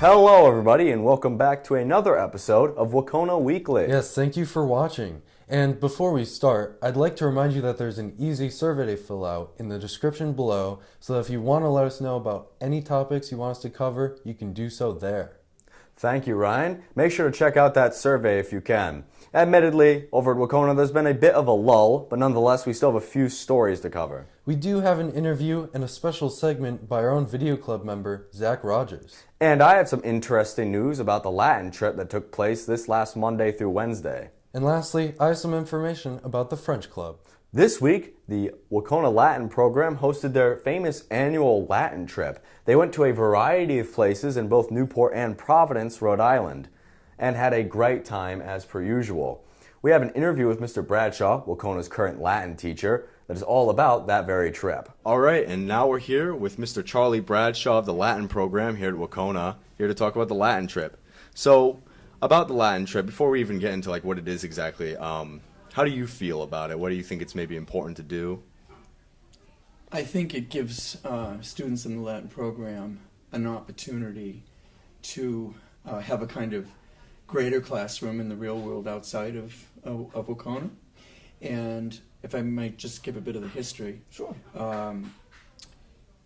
Hello everybody and welcome back to another episode of Wahconah Weekly. Yes, thank you for watching. And before we start, I'd like to remind you that there's an easy survey to fill out in the description below, so that if you want to let us know about any topics you want us to cover, you can do so there. Thank you, Ryan. Make sure to check out that survey if you can. Admittedly, over at Wahconah there's been a bit of a lull, but nonetheless we still have a few stories to cover. We do have an interview and a special segment by our own video club member, Zach Rogers. And I have some interesting news about the Latin trip that took place this last Monday through Wednesday. And lastly, I have some information about the French Club. This week, the Wahconah Latin program hosted their famous annual Latin trip. They went to a variety of places in both Newport and Providence, Rhode Island, and had a great time as per usual. We have an interview with Mr. Bradshaw, Wahconah's current Latin teacher, that is all about that very trip. All right, and now we're here with Mr. Charlie Bradshaw of the Latin program here at Wahconah, here to talk about the Latin trip. So, about the Latin trip, before we even get into what it is exactly, how do you feel about it? What do you think it's maybe important to do? I think it gives students in the Latin program an opportunity to have a kind of greater classroom in the real world outside of Wahconah. And if I might just give a bit of the history. Sure.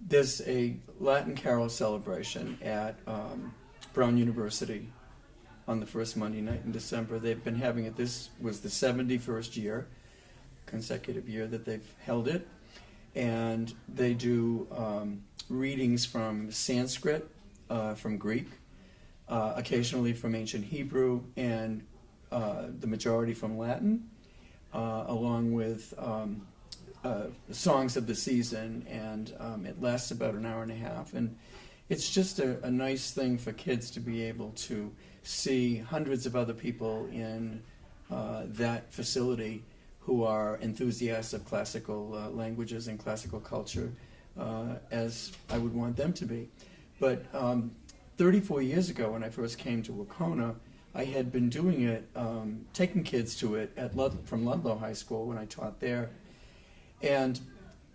There's a Latin Carol celebration at Brown University on the first Monday night in December. They've been having it. This was the 71st year, consecutive year that they've held it. And they do readings from Sanskrit, from Greek, occasionally from ancient Hebrew, and the majority from Latin, along with songs of the season, and it lasts about an hour and a half. And it's just a nice thing for kids to be able to see hundreds of other people in that facility who are enthusiasts of classical languages and classical culture, as I would want them to be. But 34 years ago, when I first came to Wahconah, I had been doing it, taking kids to it from Ludlow High School when I taught there. And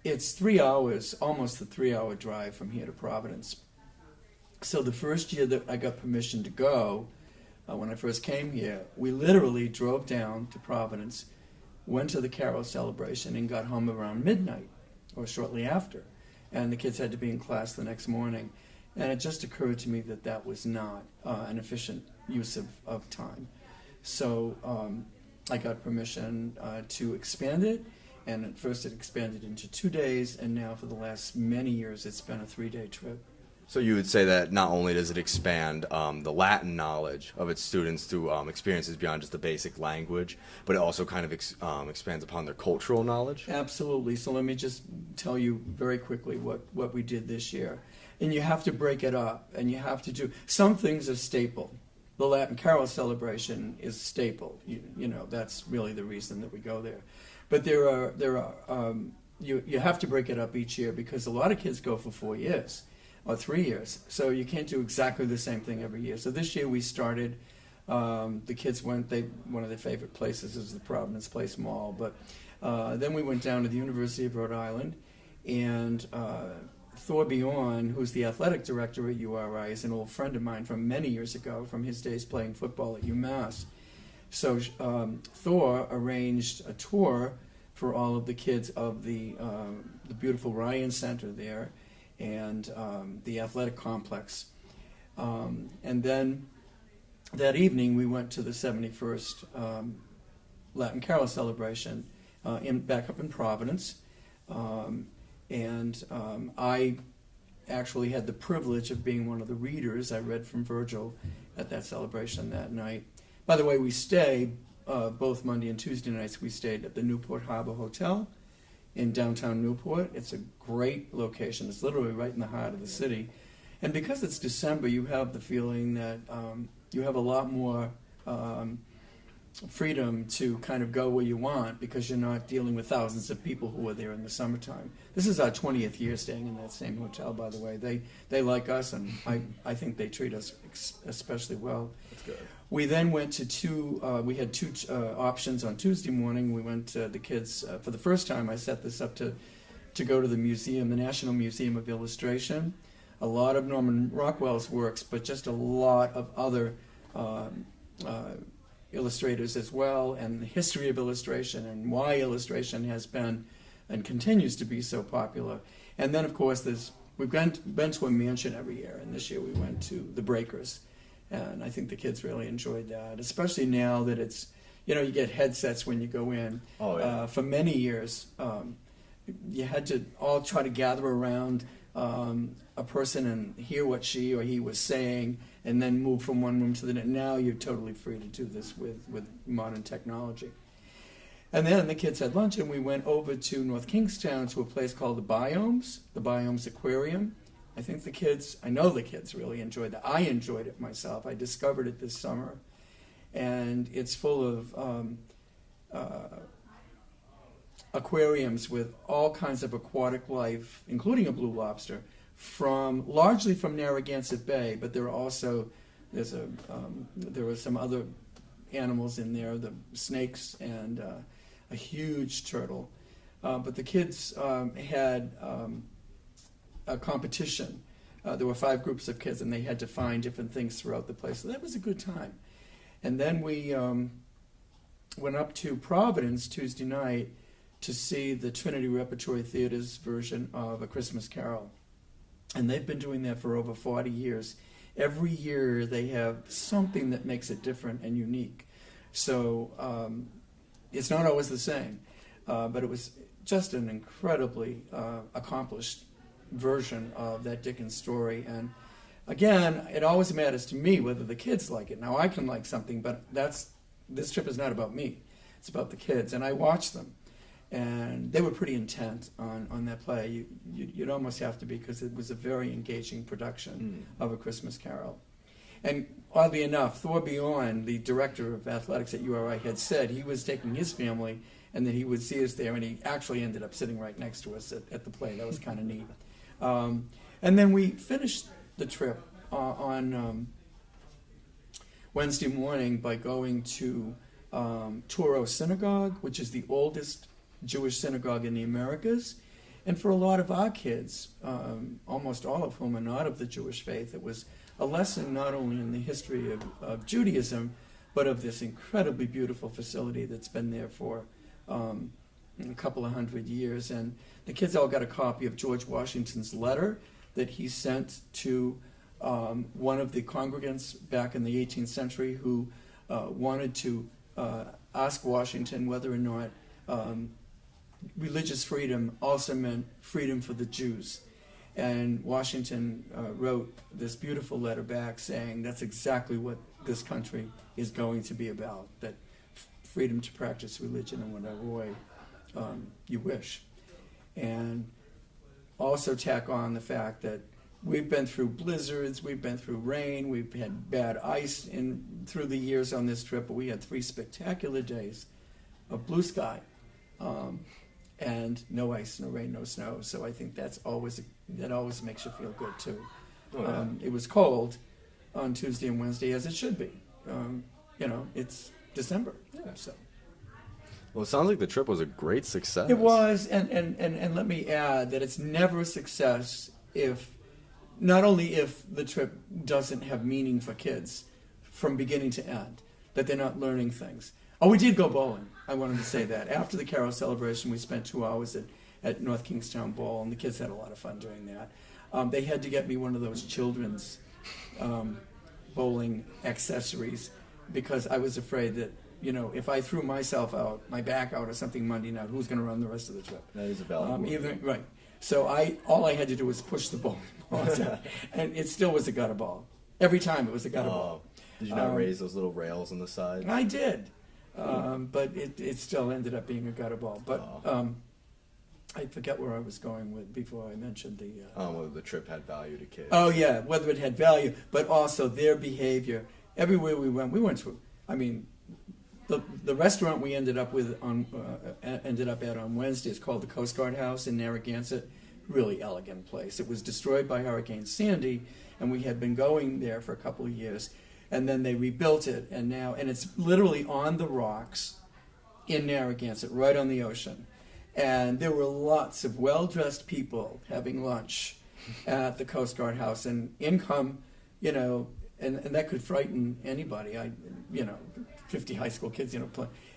it's 3 hours, almost a 3-hour drive from here to Providence. So the first year that I got permission to go, when I first came here, we literally drove down to Providence, went to the Carol celebration, and got home around midnight or shortly after. And the kids had to be in class the next morning. And it just occurred to me that that was not an efficient use of time. So I got permission to expand it. And at first it expanded into 2 days, and now for the last many years it's been a 3-day trip. So you would say that not only does it expand the Latin knowledge of its students through experiences beyond just the basic language, but it also kind of expands upon their cultural knowledge? Absolutely. So let me just tell you very quickly what we did this year. And you have to break it up, and you have to do, some things are staple. The Latin Carol celebration is staple. You know, that's really the reason that we go there. But you have to break it up each year, because a lot of kids go for 4 years. Or 3 years, so you can't do exactly the same thing every year. So this year we started, the kids went, one of their favorite places is the Providence Place Mall, but then we went down to the University of Rhode Island, and Thor Bjorn, who's the athletic director at URI, is an old friend of mine from many years ago, from his days playing football at UMass. So Thor arranged a tour for all of the kids of the beautiful Ryan Center there, and the athletic complex. And then that evening we went to the 71st Latin Carol celebration back up in Providence. And I actually had the privilege of being one of the readers. I read from Virgil at that celebration that night. By the way, we stayed, both Monday and Tuesday nights, we stayed at the Newport Harbor Hotel in downtown Newport. It's a great location. It's literally right in the heart of the city. And because it's December, you have the feeling that you have a lot more freedom to kind of go where you want, because you're not dealing with thousands of people who are there in the summertime. This is our 20th year staying in that same hotel, by the way. They like us, and I think they treat us especially well. That's good. We then went to we had two options on Tuesday morning. We went to the kids, for the first time I set this up to go to the museum, the National Museum of Illustration. a lot of Norman Rockwell's works, but just a lot of other illustrators as well, and the history of illustration and why illustration has been and continues to be so popular. And then, of course, we've been to a mansion every year, and this year we went to the Breakers, and I think the kids really enjoyed that, especially now that it's, you get headsets when you go in. Oh, yeah. For many years, you had to all try to gather around a person and hear what she or he was saying, and then move from one room to the next. Now you're totally free to do this with modern technology. And then the kids had lunch, and we went over to North Kingstown to a place called the Biomes Aquarium. I know the kids really enjoyed that. I enjoyed it myself. I discovered it this summer. And it's full of aquariums with all kinds of aquatic life, including a blue lobster, largely from Narragansett Bay, but there are some other animals in there, the snakes and a huge turtle. But the kids had a competition. There were 5 groups of kids, and they had to find different things throughout the place. So that was a good time. And then we went up to Providence Tuesday night to see the Trinity Repertory Theater's version of A Christmas Carol. And they've been doing that for over 40 years. Every year they have something that makes it different and unique. So it's not always the same, but it was just an incredibly accomplished version of that Dickens story. And again, it always matters to me whether the kids like it. Now, I can like something, but this trip is not about me. It's about the kids. And I watched them, and they were pretty intent on that play. You'd almost have to be, because it was a very engaging production of A Christmas Carol. And oddly enough, Thor Bjorn, the director of athletics at URI, had said he was taking his family and that he would see us there, and he actually ended up sitting right next to us at the play. That was kind of neat. And then we finished the trip on Wednesday morning by going to Touro Synagogue, which is the oldest Jewish synagogue in the Americas. And for a lot of our kids, almost all of whom are not of the Jewish faith, it was a lesson not only in the history of Judaism, but of this incredibly beautiful facility that's been there for a couple of hundred years. And the kids all got a copy of George Washington's letter that he sent to one of the congregants back in the 18th century who wanted to ask Washington whether or not religious freedom also meant freedom for the Jews. And Washington wrote this beautiful letter back saying that's exactly what this country is going to be about, that freedom to practice religion in whatever way you wish. And also tack on the fact that we've been through blizzards, we've been through rain, we've had bad ice through the years on this trip, but we had 3 spectacular days of blue sky. And no ice, no rain, no snow. So I think that always makes you feel good too. Oh, yeah. It was cold on Tuesday and Wednesday, as it should be. It's December. Yeah. So Well, it sounds like the trip was a great success. it was, and let me add that it's never a success not only if the trip doesn't have meaning for kids from beginning to end, that they're not learning things. Oh, we did go bowling. I wanted to say that. After the Carol celebration, we spent 2 hours at North Kingstown Bowl, and the kids had a lot of fun doing that. They had to get me one of those children's bowling accessories because I was afraid that, if I threw myself my back out or something Monday night, who's going to run the rest of the trip? That is a valid point. Right. So all I had to do was push the bowling balls out, and it still was a gutter ball. Every time it was a gutter ball. Did you not raise those little rails on the side? I did. But it still ended up being a gutter ball. But I forget where I was going with before I mentioned the... whether the trip had value to kids. Oh, yeah, whether it had value, but also their behavior. Everywhere we went to... I mean, the restaurant we ended up at on Wednesday is called the Coast Guard House in Narragansett. Really elegant place. It was destroyed by Hurricane Sandy, and we had been going there for a couple of years. And then they rebuilt it, and it's literally on the rocks in Narragansett, right on the ocean. And there were lots of well-dressed people having lunch. at the Coast Guard House, and income, you know, and that could frighten anybody. 50 high school kids,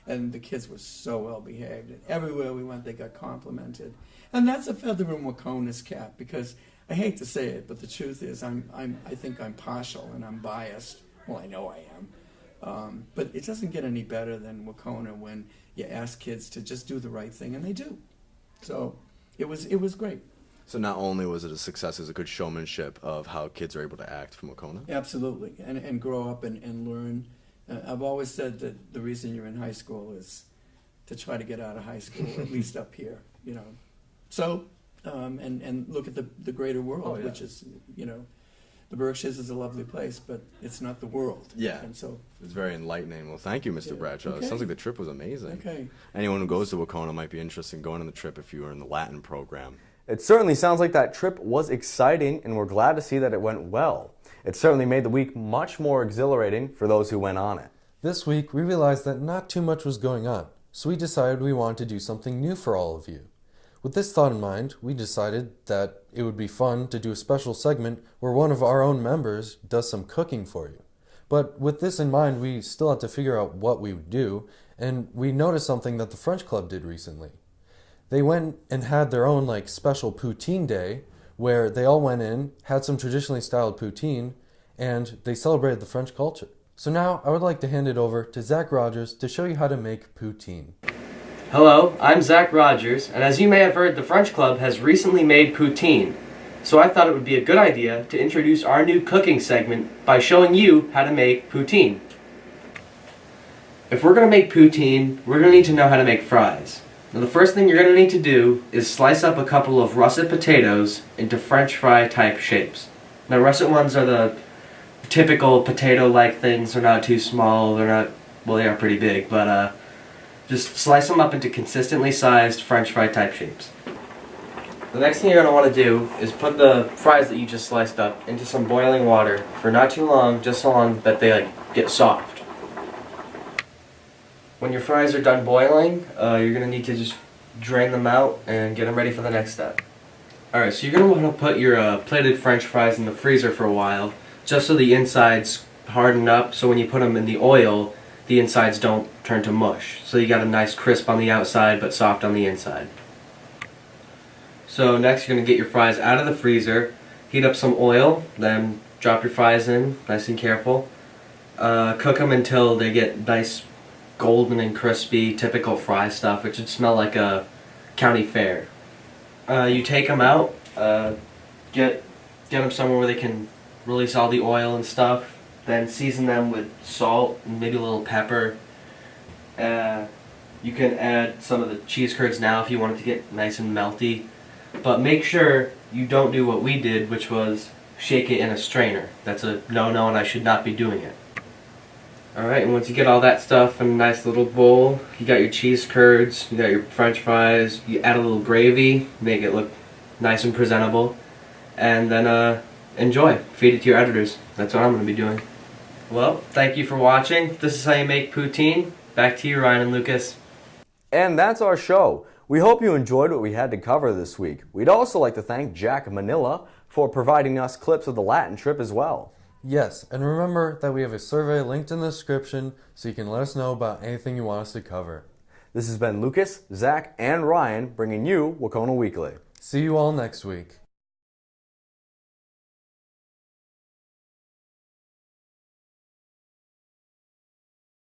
and the kids were so well behaved. And everywhere we went, they got complimented. And that's a feather in Wahconah's cap, because I hate to say it, but the truth is I think I'm partial and I'm biased. Well, I know I am. But it doesn't get any better than Wahconah when you ask kids to just do the right thing, and they do. So it was great. So not only was it a success, it was a good showmanship of how kids are able to act from Wahconah? Absolutely, and grow up and learn. I've always said that the reason you're in high school is to try to get out of high school, at least up here, So, and look at the greater world, which is, the Berkshires is a lovely place, but it's not the world. Yeah. And so it's very enlightening. Well, thank you, Mr. Bradshaw. Okay. It sounds like the trip was amazing. Okay. Anyone who goes to Wahconah might be interested in going on the trip if you were in the Latin program. It certainly sounds like that trip was exciting, and we're glad to see that it went well. It certainly made the week much more exhilarating for those who went on it. This week, we realized that not too much was going on, so we decided we wanted to do something new for all of you. With this thought in mind, we decided that it would be fun to do a special segment where one of our own members does some cooking for you. But with this in mind, we still had to figure out what we would do, and we noticed something that the French Club did recently. They went and had their own special poutine day, where they all went in, had some traditionally styled poutine, and they celebrated the French culture. So now I would like to hand it over to Zach Rogers to show you how to make poutine. Hello, I'm Zach Rogers, and as you may have heard, the French Club has recently made poutine. So I thought it would be a good idea to introduce our new cooking segment by showing you how to make poutine. If we're going to make poutine, we're going to need to know how to make fries. Now the first thing you're going to need to do is slice up a couple of russet potatoes into French fry type shapes. Now russet ones are the typical potato-like things. They're not too small, they are pretty big, but just slice them up into consistently sized French fry type shapes. The next thing you're going to want to do is put the fries that you just sliced up into some boiling water for not too long, just so long that they get soft. When your fries are done boiling, you're going to need to just drain them out and get them ready for the next step. Alright, so you're going to want to put your plated French fries in the freezer for a while, just so the insides harden up, so when you put them in the oil, the insides don't turn to mush. So you got a nice crisp on the outside but soft on the inside. So next you're going to get your fries out of the freezer, heat up some oil, then drop your fries in, nice and careful. Cook them until they get nice golden and crispy, typical fry stuff, which would smell like a county fair. You take them out, get them somewhere where they can release all the oil and stuff. Then season them with salt and maybe a little pepper. You can add some of the cheese curds now if you want it to get nice and melty. But make sure you don't do what we did, which was shake it in a strainer. That's a no-no, and I should not be doing it. Alright, and once you get all that stuff in a nice little bowl, you got your cheese curds, you got your French fries, you add a little gravy, make it look nice and presentable, and then enjoy. Feed it to your editors. That's what I'm going to be doing. Well, thank you for watching. This is how you make poutine. Back to you, Ryan and Lucas. And that's our show. We hope you enjoyed what we had to cover this week. We'd also like to thank Jack Manila for providing us clips of the Latin trip as well. Yes, and remember that we have a survey linked in the description so you can let us know about anything you want us to cover. This has been Lucas, Zach, and Ryan bringing you Wahconah Weekly. See you all next week.